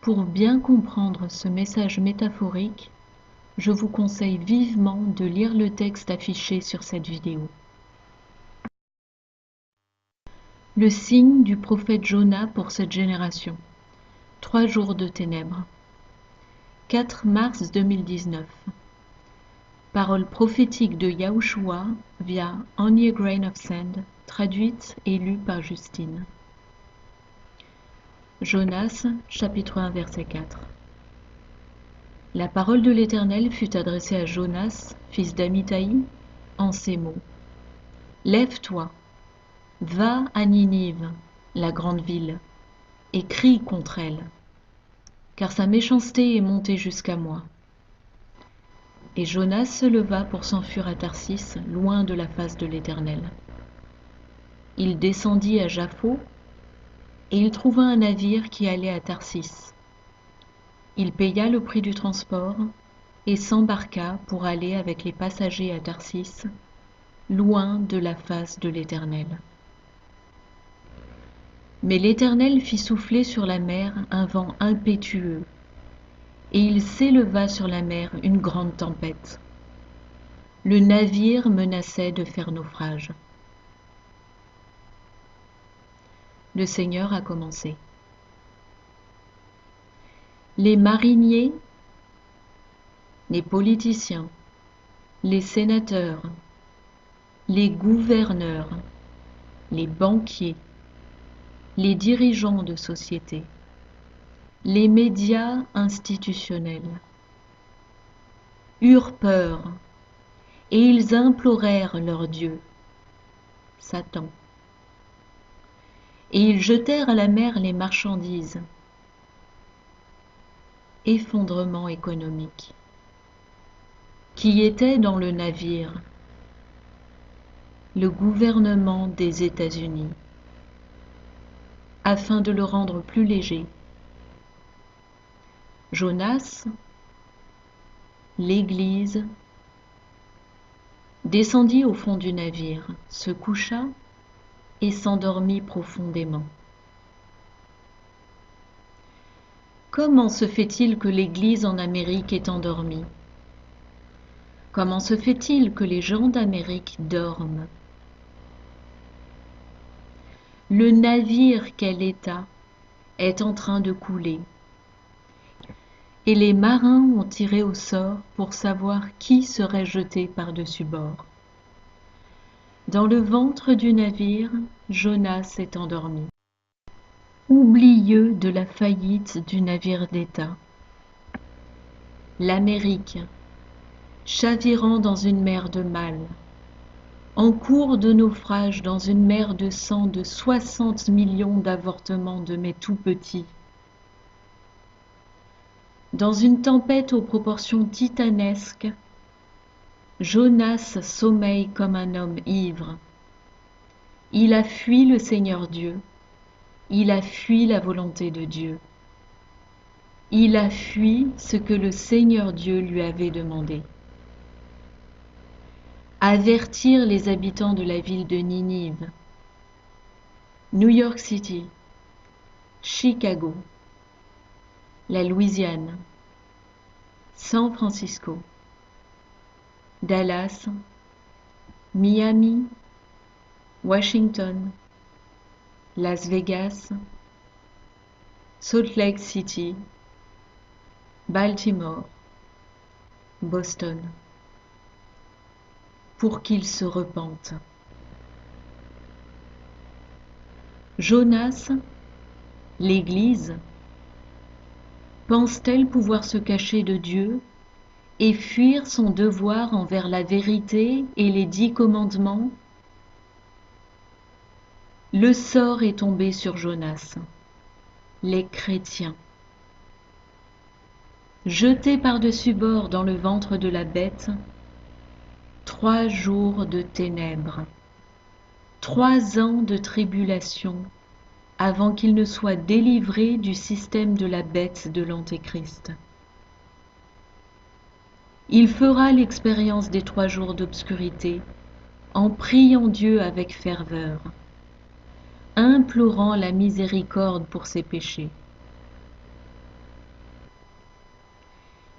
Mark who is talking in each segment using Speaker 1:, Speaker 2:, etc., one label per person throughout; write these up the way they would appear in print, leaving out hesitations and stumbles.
Speaker 1: Pour bien comprendre ce message métaphorique, je vous conseille vivement de lire le texte affiché sur cette vidéo. Le signe du prophète Jonas pour cette génération. 3 jours de ténèbres. 4 mars 2019. Parole prophétique de Yahushua via Only a Grain of Sand, traduite et lue par Justine. Jonas, chapitre 1, verset 4. La parole de l'Éternel fut adressée à Jonas, fils d'Amittai, en ces mots. Lève-toi, va à Ninive, la grande ville, et crie contre elle, car sa méchanceté est montée jusqu'à moi. Et Jonas se leva pour s'enfuir à Tarsis, loin de la face de l'Éternel. Il descendit à Jaffo, et il trouva un navire qui allait à Tarsis. Il paya le prix du transport et s'embarqua pour aller avec les passagers à Tarsis, loin de la face de l'Éternel. Mais l'Éternel fit souffler sur la mer un vent impétueux, et il s'éleva sur la mer une grande tempête. Le navire menaçait de faire naufrage. Le Seigneur a commencé. Les mariniers, les politiciens, les sénateurs, les gouverneurs, les banquiers, les dirigeants de société, les médias institutionnels eurent peur et ils implorèrent leur Dieu, Satan. Et ils jetèrent à la mer les marchandises. Effondrement économique. Qui était dans le navire? Le gouvernement des États-Unis, afin de le rendre plus léger. Jonas, l'Église, descendit au fond du navire, se coucha et s'endormit profondément. Comment se fait-il que l'Église en Amérique est endormie? Comment se fait-il que les gens d'Amérique dorment? Le navire quel état est en train de couler, et les marins ont tiré au sort pour savoir qui serait jeté par-dessus bord. Dans le ventre du navire, Jonas est endormi, oublieux de la faillite du navire d'État. L'Amérique, chavirant dans une mer de mal, en cours de naufrage dans une mer de sang de 60 millions d'avortements de mes tout-petits, dans une tempête aux proportions titanesques, Jonas sommeille comme un homme ivre. Il a fui le Seigneur Dieu, il a fui la volonté de Dieu. Il a fui ce que le Seigneur Dieu lui avait demandé. Avertir les habitants de la ville de Ninive, New York City, Chicago, la Louisiane, San Francisco, Dallas, Miami, Washington, Las Vegas, Salt Lake City, Baltimore, Boston, pour qu'ils se repentent. Jonas, l'Église, pense-t-elle pouvoir se cacher de Dieu et fuir son devoir envers la vérité et les 10 commandements? Le sort est tombé sur Jonas, les chrétiens. Jetés par-dessus bord dans le ventre de la bête, 3 jours de ténèbres, 3 ans de tribulation avant qu'il ne soit délivré du système de la bête de l'Antéchrist. Il fera l'expérience des 3 jours d'obscurité en priant Dieu avec ferveur, implorant la miséricorde pour ses péchés.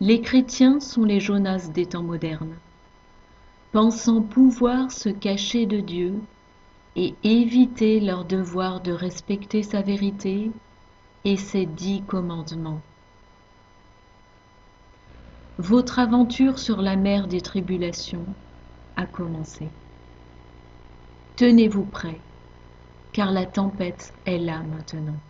Speaker 1: Les chrétiens sont les Jonas des temps modernes, pensant pouvoir se cacher de Dieu et éviter leur devoir de respecter sa vérité et ses 10 commandements. Votre aventure sur la mer des tribulations a commencé. Tenez-vous prêts, car la tempête est là maintenant.